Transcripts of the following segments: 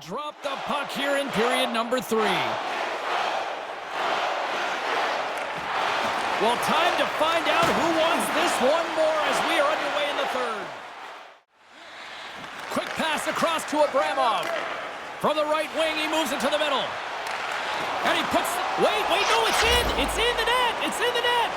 drop the puck here in period number 3. Well, time to find out who wants this one more as we are underway in the third. Quick pass across to Abramov. From the right wing, he moves it to the middle. And he puts... Wait, no, it's in! It's in the net! It's in the net!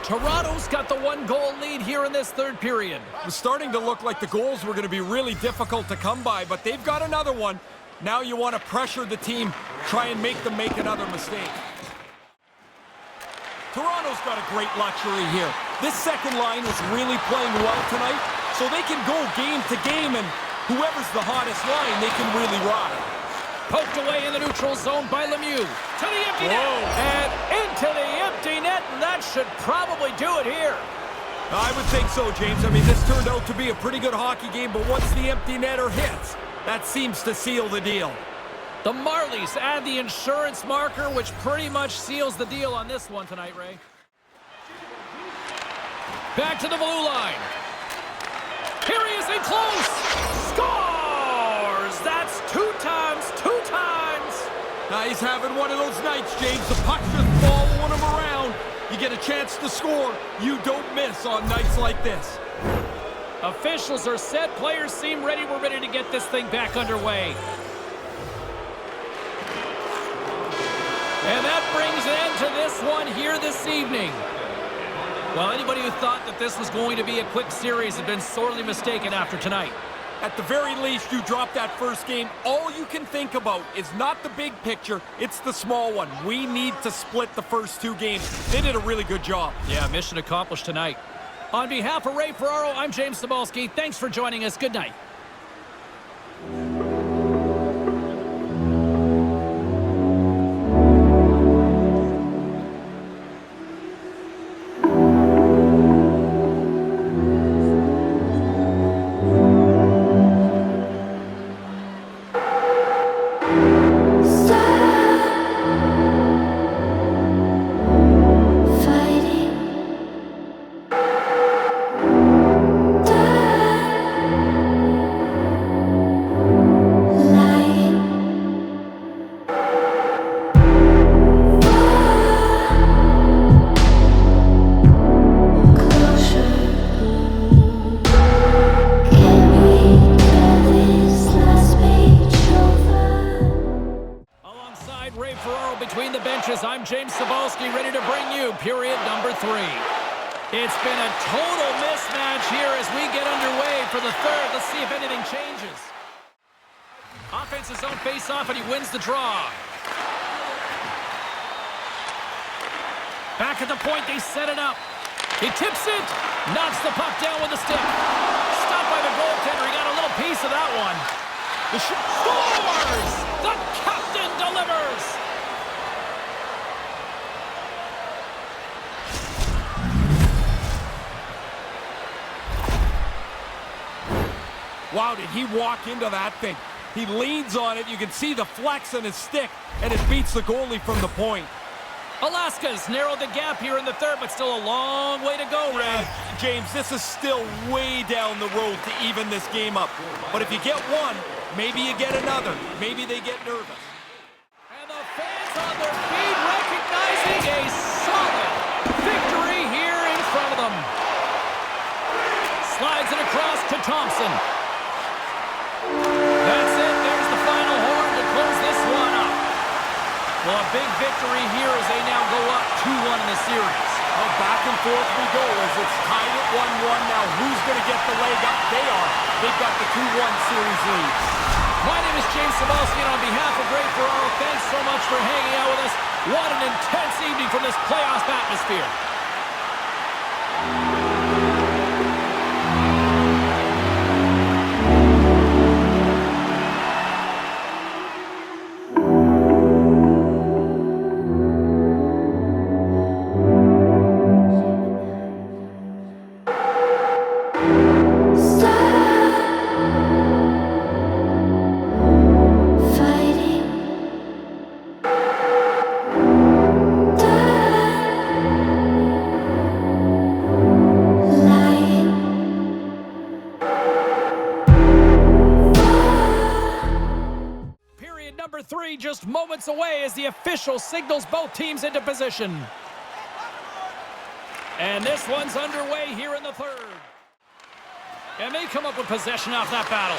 Toronto's got the 1-goal lead here in this third period. It was starting to look like the goals were going to be really difficult to come by, but they've got another one. Now you want to pressure the team, try and make them make another mistake. Toronto's got a great luxury here. This second line is really playing well tonight, so they can go game to game, and whoever's the hottest line, they can really ride. Poked away in the neutral zone by Lemieux. To the empty net. And into the empty net, and that should probably do it here. I would think so, James. I mean, this turned out to be a pretty good hockey game, but once the empty netter hits, that seems to seal the deal. The Marlies add the insurance marker, which pretty much seals the deal on this one tonight, Ray. Back to the blue line. Here he is in close. Scores! That's two times. Now he's having one of those nights, James. The puck's just following him around. You get a chance to score. You don't miss on nights like this. Officials are set. Players seem ready. We're ready to get this thing back underway. And that brings an end to this one here this evening. Well, anybody who thought that this was going to be a quick series has been sorely mistaken after tonight. At the very least, you drop that first game. All you can think about is not the big picture, it's the small one. We need to split the first 2 games. They did a really good job. Yeah, mission accomplished tonight. On behalf of Ray Ferraro, I'm James Cybulski. Thanks for joining us. Good night. Between the benches, I'm James Cybulski, ready to bring you period number 3. It's been a total mismatch here as we get underway for the third. Let's see if anything changes. Offensive zone face-off, and he wins the draw. Back at the point, they set it up. He tips it, knocks the puck down with a stick. Stopped by the goaltender. He got a little piece of that one. The scores! The captain delivers! Wow, did he walk into that thing? He leans on it. You can see the flex on his stick, and it beats the goalie from the point. Alaska's narrowed the gap here in the third, but still a long way to go, Ray. James, this is still way down the road to even this game up. But if you get one, maybe you get another. Maybe they get nervous. And the fans on their feet recognizing a solid victory here in front of them. Slides it across to Thompson. That's it. There's the final horn to close this one up. Well, a big victory here as they now go up 2-1 in the series. Well, back and forth we go as it's tied at 1-1. Now, who's going to get the leg up? They are. They've got the 2-1 series lead. My name is James Cybulski, and on behalf of Ray Ferraro, thanks so much for hanging out with us. What an intense evening from this playoff atmosphere. just moments away as the official signals both teams into position. And this one's underway here in the third. And they come up with possession off that battle.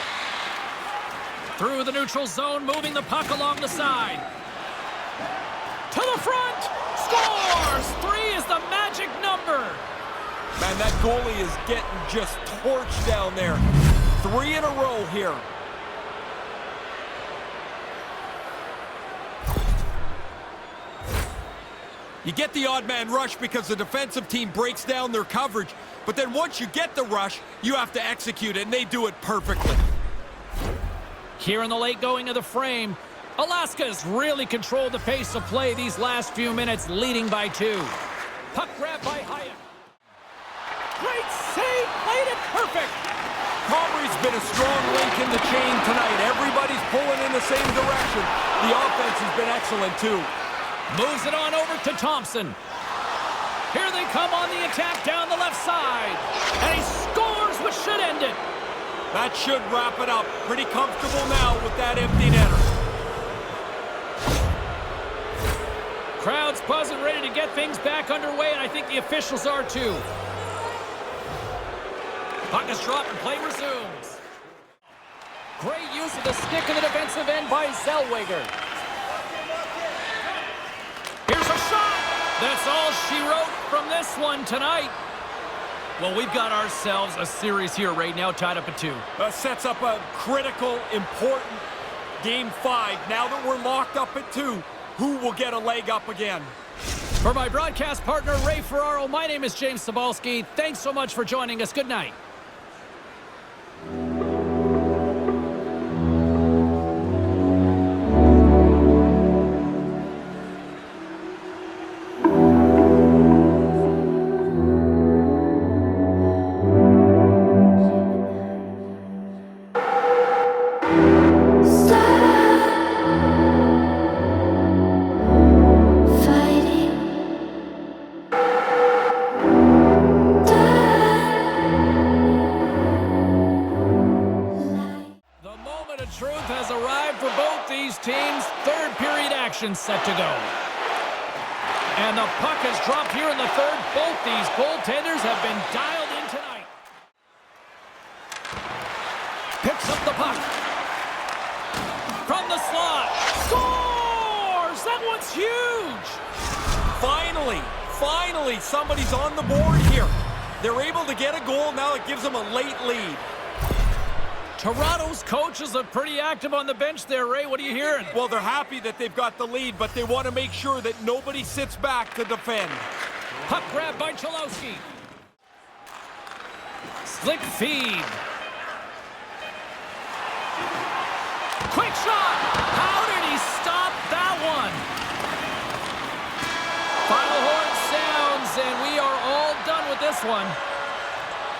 Through the neutral zone, moving the puck along the side. To the front! Scores! 3 is the magic number. Man, that goalie is getting just torched down there. 3 in a row here. You get the odd man rush because the defensive team breaks down their coverage, but then once you get the rush, you have to execute it, and they do it perfectly. Here in the late going of the frame, Alaska's really controlled the pace of play these last few minutes, leading by 2. Puck grab by Hyatt. Great save, played it perfect. Comrie's been a strong link in the chain tonight. Everybody's pulling in the same direction. The offense has been excellent, too. Moves it on over to Thompson. Here they come on the attack down the left side. And he scores, which should end it. That should wrap it up. Pretty comfortable now with that empty netter. Crowd's buzzing, ready to get things back underway, and I think the officials are too. Puck is dropped and play resumes. Great use of the stick in the defensive end by Zellweger. Here's a shot. That's all she wrote from this one tonight. Well, we've got ourselves a series here right now, tied up at 2. Sets up a critical, important Game 5. Now that we're locked up at 2, who will get a leg up again? For my broadcast partner, Ray Ferraro, my name is James Cybulski. Thanks so much for joining us. Good night. Set to go. And the puck has dropped here in the third. Both these goaltenders have been dialed in tonight. Picks up the puck. From the slot. Scores! That one's huge! Finally, somebody's on the board here. They're able to get a goal. Now it gives them a late lead. Toronto's coaches are pretty active on the bench there, Ray. What are you hearing? Well, they're happy that they've got the lead, but they want to make sure that nobody sits back to defend. Puck grab by Cholowski. Slick feed. Quick shot! How did he stop that one? Final horn sounds, and we are all done with this one.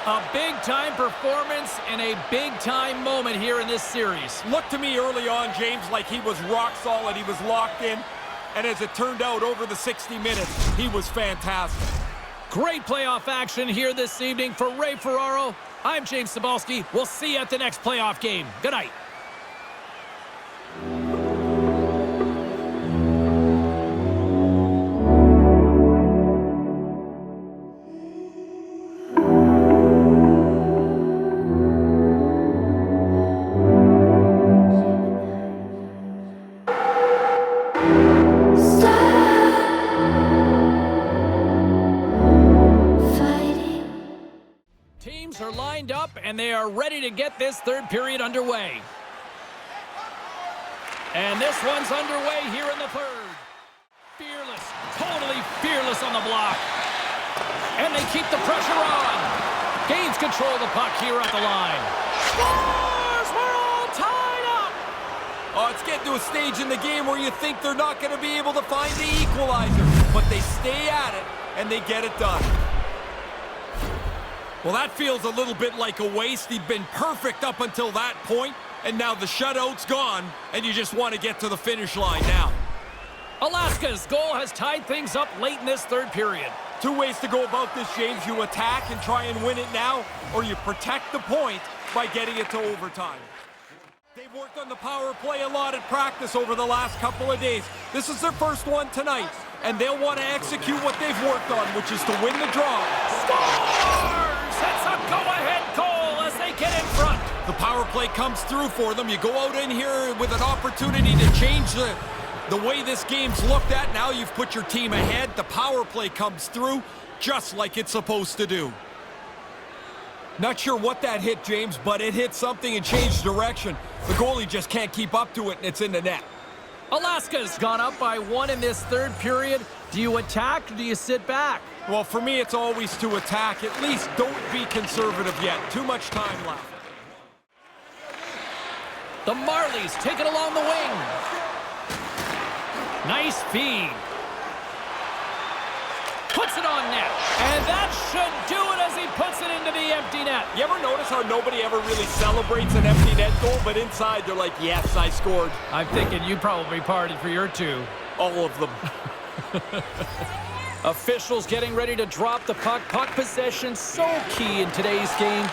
A big-time performance and a big-time moment here in this series. Looked to me early on, James, like he was rock solid. He was locked in. And as it turned out, over the 60 minutes, he was fantastic. Great playoff action here this evening for Ray Ferraro. I'm James Cybulski. We'll see you at the next playoff game. Good night. Are lined up and they are ready to get this third period underway. And this one's underway here in the third. Fearless, totally fearless on the block. And they keep the pressure on. Gains control of the puck here at the line. Scores! We're all tied up! Oh, it's getting to a stage in the game where you think they're not going to be able to find the equalizer. But they stay at it and they get it done. Well, that feels a little bit like a waste. He'd been perfect up until that point, and now the shutout's gone, and you just want to get to the finish line now. Alaska's goal has tied things up late in this third period. 2 ways to go about this, James. You attack and try and win it now, or you protect the point by getting it to overtime. They They've worked on the power play a lot at practice over the last couple of days. This is their first one tonight, and they'll want to execute what they've worked on, which is to win the draw. Scores! It's a go-ahead goal as they get in front. The power play comes through for them. You go out in here with an opportunity to change the way this game's looked at. Now you've put your team ahead. The power play comes through just like it's supposed to do. Not sure what that hit, James, but it hit something and changed direction. The goalie just can't keep up to it, and it's in the net. Alaska's gone up by 1 in this third period. Do you attack or do you sit back? Well, for me, it's always to attack. At least don't be conservative yet. Too much time left. The Marlies take it along the wing. Nice feed. Puts it on net. And that should do it as he puts it into the empty net. You ever notice how nobody ever really celebrates an empty net goal, but inside they're like, yes, I scored. I'm thinking you probably partied for your 2. All of them. Officials getting ready to drop the puck. Puck possession so key in today's game.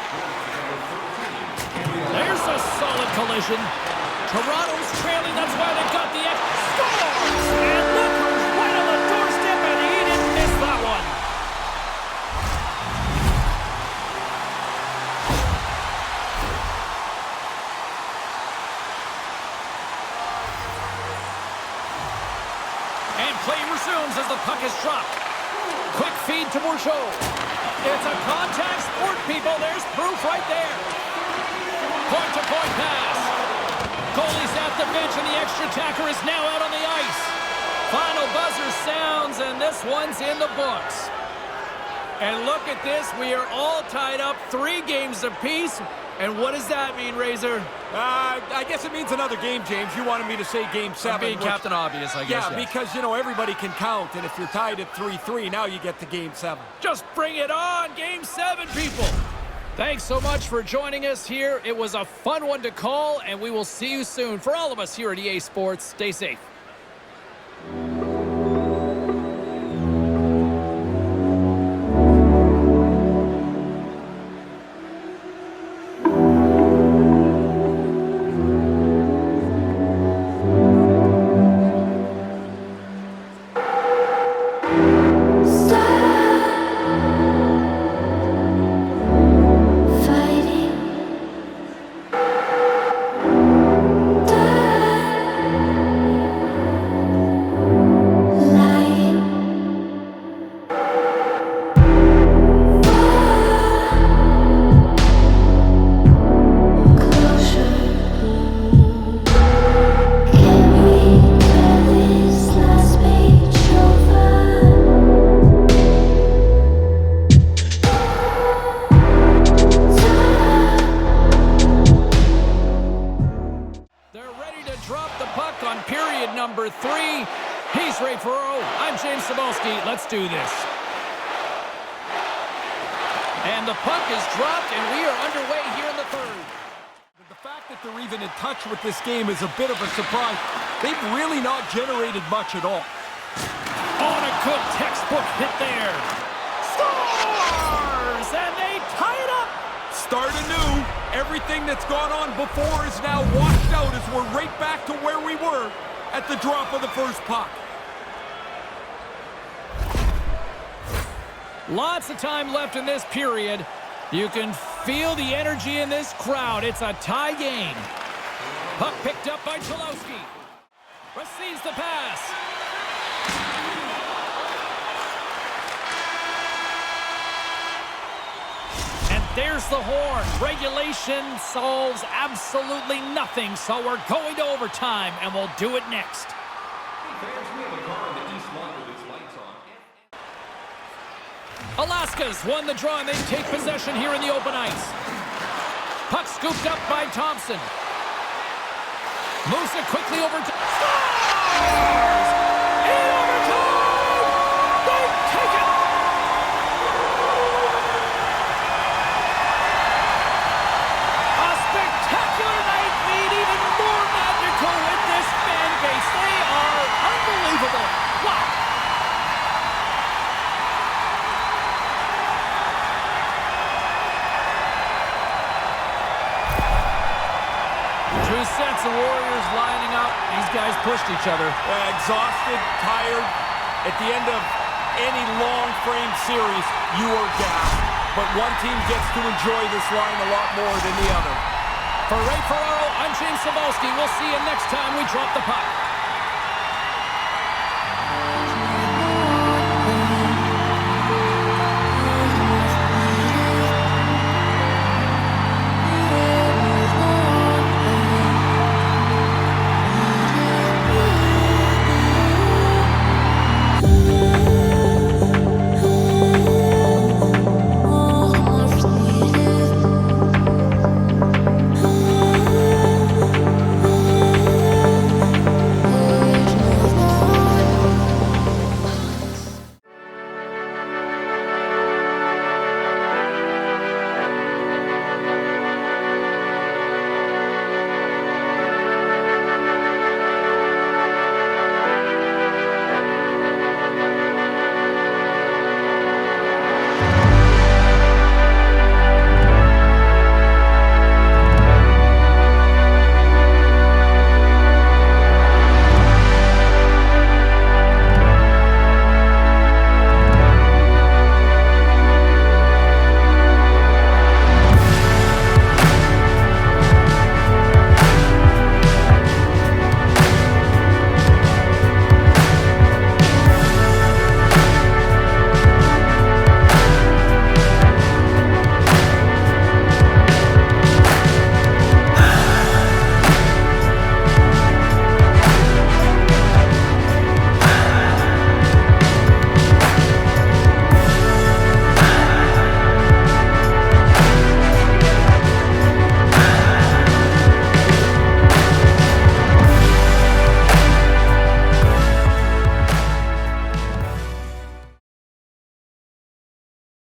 There's a solid collision. Toronto's trailing. That's why they got the scores. And look who's right on the doorstep, and he didn't miss that one. And play resumes as the puck is dropped. Quick feed to Bourgeau. It's a contact sport, people. There's proof right there. Point-to-point pass. Goalie's at the bench, and the extra attacker is now out on the ice. Final buzzer sounds, and this one's in the books. And look at this. We are all tied up 3 games apiece. And what does that mean, Razor? I guess it means another game, James. You wanted me to say Game 7. I'm being Captain Obvious, I guess. Yeah, because, you know, everybody can count. And if you're tied at 3-3, now you get to Game 7. Just bring it on. Game 7, people. Thanks so much for joining us here. It was a fun one to call, and we will see you soon. For all of us here at EA Sports, stay safe. Number 3. He's Ray Ferraro. I'm James Cebulski. Let's do this. And the puck is dropped, and we are underway here in the third. The fact that they're even in touch with this game is a bit of a surprise. They've really not generated much at all. On a good textbook hit there. Scores! And they tie it up. Start anew. Everything that's gone on before is now washed out as we're right back to where we were at the drop of the first puck. Lots of time left in this period. You can feel the energy in this crowd. It's a tie game. Puck picked up by Cholowski. Receives the pass. And there's the horn. Regulation solves absolutely nothing, so we're going to overtime, and we'll do it next. Alaska's won the draw, and they take possession here in the open ice. Puck scooped up by Thompson. Moves it quickly over to... Scores! In overtime! They take it! A spectacular night made even more magical with this fan base. They are unbelievable. Wow! Warriors lining up. These guys pushed each other. Exhausted, tired. At the end of any long frame series, you are gassed. But one team gets to enjoy this line a lot more than the other. For Ray Ferraro, I'm James Cybulski. We'll see you next time we drop the puck.